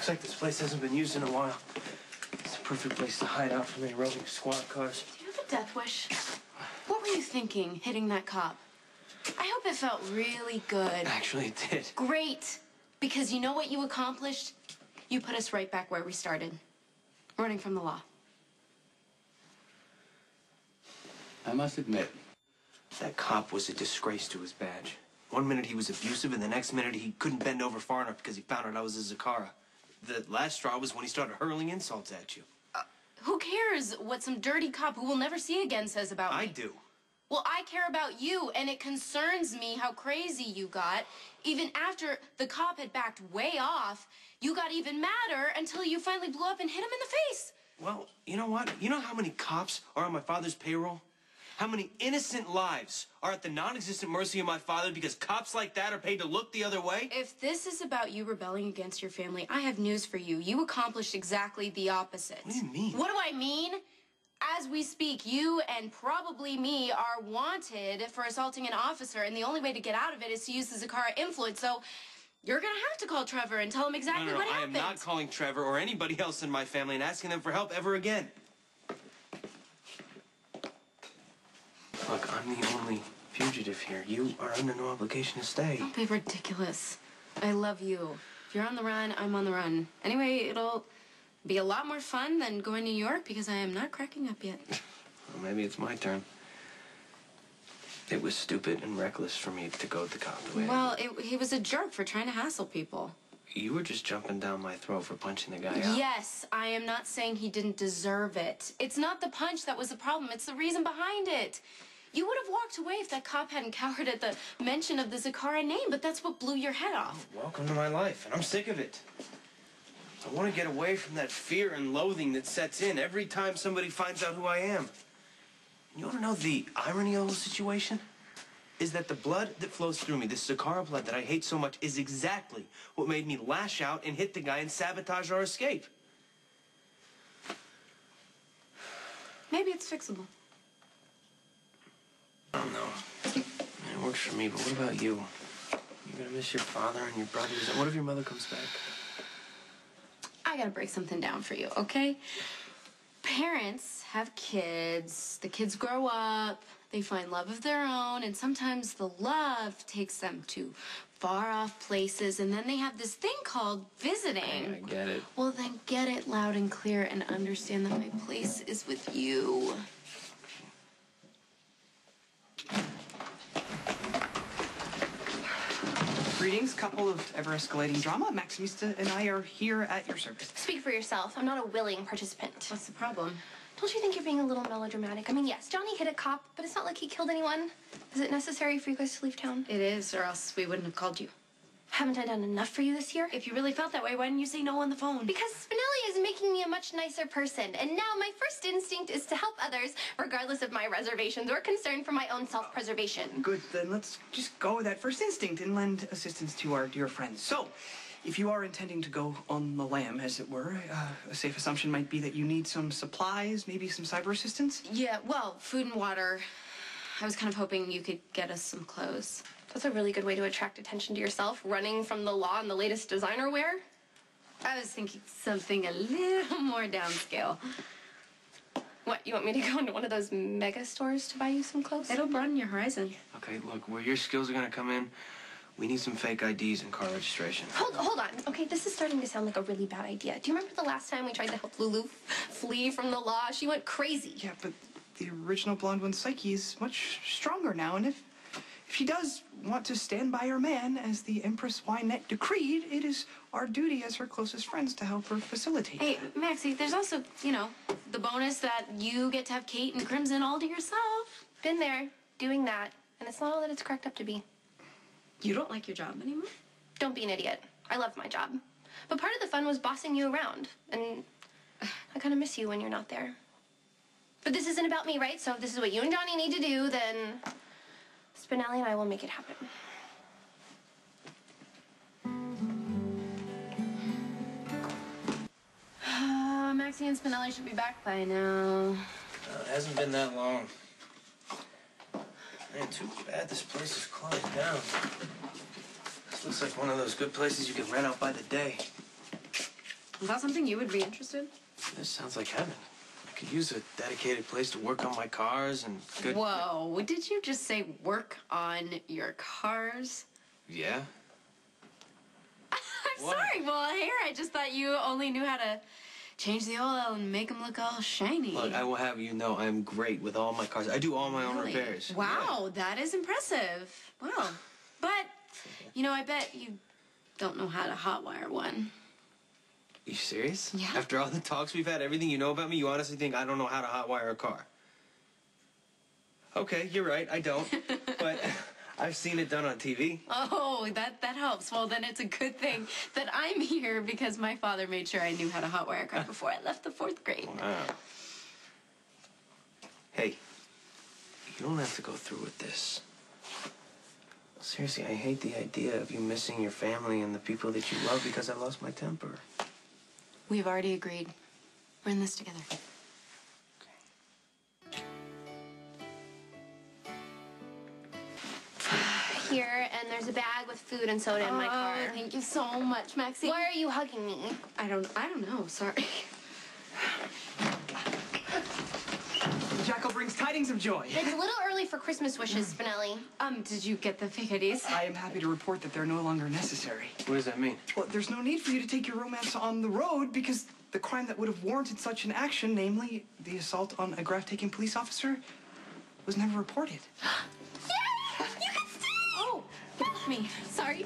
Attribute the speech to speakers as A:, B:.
A: Looks like this place hasn't been used in a while. It's the perfect place to hide out from any roving squad cars.
B: Do you have a death wish? What were you thinking, hitting that cop? I hope it felt really good.
A: Actually, it did.
B: Great. Because you know what you accomplished? You put us right back where we started. Running from the law.
C: I must admit,
A: that cop was a disgrace to his badge. One minute he was abusive, and the next minute he couldn't bend over far enough because he found out I was a Zakara. The last straw was when he started hurling insults at you.
B: Who cares what some dirty cop who we'll never see again says about me?
A: I do.
B: Well, I care about you, and it concerns me how crazy you got. Even after the cop had backed way off, you got even madder until you finally blew up and hit him in the face.
A: Well, you know what? You know how many cops are on my father's payroll? How many innocent lives are at the non-existent mercy of my father because cops like that are paid to look the other way?
B: If this is about you rebelling against your family, I have news for you. You accomplished exactly the opposite.
A: What do you mean?
B: What do I mean? As we speak, you and probably me are wanted for assaulting an officer, and the only way to get out of it is to use the Zakara influence, so you're gonna have to call Trevor and tell him exactly what happened.
A: I am not calling Trevor or anybody else in my family and asking them for help ever again. Look, I'm the only fugitive here. You are under no obligation to stay.
B: Don't be ridiculous. I love you. If you're on the run, I'm on the run. Anyway, it'll be a lot more fun than going to New York because I am not cracking up yet.
A: Well, maybe it's my turn. It was stupid and reckless for me to go the cop the way
B: Well, he was a jerk for trying to hassle people.
A: You were just jumping down my throat for punching the guy out.
B: Yes, I am not saying he didn't deserve it. It's not the punch that was the problem. It's the reason behind it. You would have walked away if that cop hadn't cowered at the mention of the Zakara name, but that's what blew your head off.
A: Welcome to my life, and I'm sick of it. I want to get away from that fear and loathing that sets in every time somebody finds out who I am. You want to know the irony of the whole situation? Is that the blood that flows through me, this Zakara blood that I hate so much, is exactly what made me lash out and hit the guy and sabotage our escape.
B: Maybe it's fixable.
A: I don't know. It works for me, but what about you? You're gonna miss your father and your brothers. And what if your mother comes back?
B: I gotta break something down for you, okay? Parents have kids. The kids grow up. They find love of their own, and sometimes the love takes them to far-off places, and then they have this thing called visiting.
A: I get it.
B: Well, then get it loud and clear and understand that my place is with you.
D: Greetings, couple of ever-escalating drama. Maximista and I are here at your service.
E: Speak for yourself. I'm not a willing participant.
B: What's the problem?
E: Don't you think you're being a little melodramatic? I mean, yes, Johnny hit a cop, but it's not like he killed anyone. Is it necessary for you guys to leave town?
B: It is, or else we wouldn't have called you.
E: Haven't I done enough for you this year?
B: If you really felt that way, why didn't you say no on the phone?
E: Because Spinelli is making me a much nicer person, and now my first instinct is to help others, regardless of my reservations or concern for my own self-preservation.
D: Good, then let's just go with that first instinct and lend assistance to our dear friends. So, if you are intending to go on the lam, as it were, a safe assumption might be that you need some supplies, maybe some cyber assistance?
B: Yeah, well, food and water. I was kind of hoping you could get us some clothes.
E: That's a really good way to attract attention to yourself, running from the law and the latest designer wear.
B: I was thinking something a little more downscale.
E: What, you want me to go into one of those mega stores to buy you some clothes?
B: It'll broaden your horizon.
A: Okay, look, where your skills are gonna come in, we need some fake IDs and car registration.
E: Hold on. Okay, this is starting to sound like a really bad idea. Do you remember the last time we tried to help Lulu flee from the law? She went crazy.
D: Yeah, but the original blonde one's psyche is much stronger now, and if she does want to stand by her man, as the Empress Wynette decreed, it is our duty as her closest friends to help her facilitate.
B: Hey, Maxie, there's also, you know, the bonus that you get to have Kate and Crimson all to yourself.
E: Been there, doing that, and it's not all that it's cracked up to be.
B: You don't like your job anymore?
E: Don't be an idiot. I love my job. But part of the fun was bossing you around, and I kind of miss you when you're not there. But this isn't about me, right? So if this is what you and Johnny need to do, then Spinelli and I will make it happen.
B: Maxie and Spinelli should be back by now.
A: It hasn't been that long. Man, too bad this place is closed down. This looks like one of those good places you can rent out by the day.
B: Is that something you would be interested in?
A: This sounds like heaven. I could use a dedicated place to work on my cars and good...
B: Whoa, did you just say work on your cars?
A: Yeah?
B: I'm
A: What?
B: sorry, well, here, I just thought you only knew how to change the oil and make them look all shiny.
A: Look, I will have you know I'm great with all my cars. I do all my own
B: Really?
A: repairs.
B: Wow, that is impressive. Wow. But, I bet you don't know how to hotwire one.
A: You serious?
B: Yeah.
A: After all the talks we've had, everything you know about me, you honestly think I don't know how to hotwire a car? Okay, you're right, I don't. But I've seen it done on TV.
B: Oh, that helps. Well, then it's a good thing that I'm here because my father made sure I knew how to hotwire a car before I left the 4th grade.
A: Wow. Hey, you don't have to go through with this. Seriously, I hate the idea of you missing your family and the people that you love because I lost my temper.
B: We've already agreed. We're in this together.
E: Here, and there's a bag with food and soda in my car.
B: Thank you so much, Maxie.
E: Why are you hugging me?
B: I don't know. Sorry.
D: The jackal brings tidings of joy.
E: It's a little early for Christmas wishes, Spinelli.
B: Did you get the fake IDs?
D: I am happy to report that they're no longer necessary.
A: What does that mean?
D: Well, there's no need for you to take your romance on the road because the crime that would have warranted such an action, namely the assault on a graph-taking police officer, was never reported.
E: Yay! You can stay!
B: Oh, me. Sorry.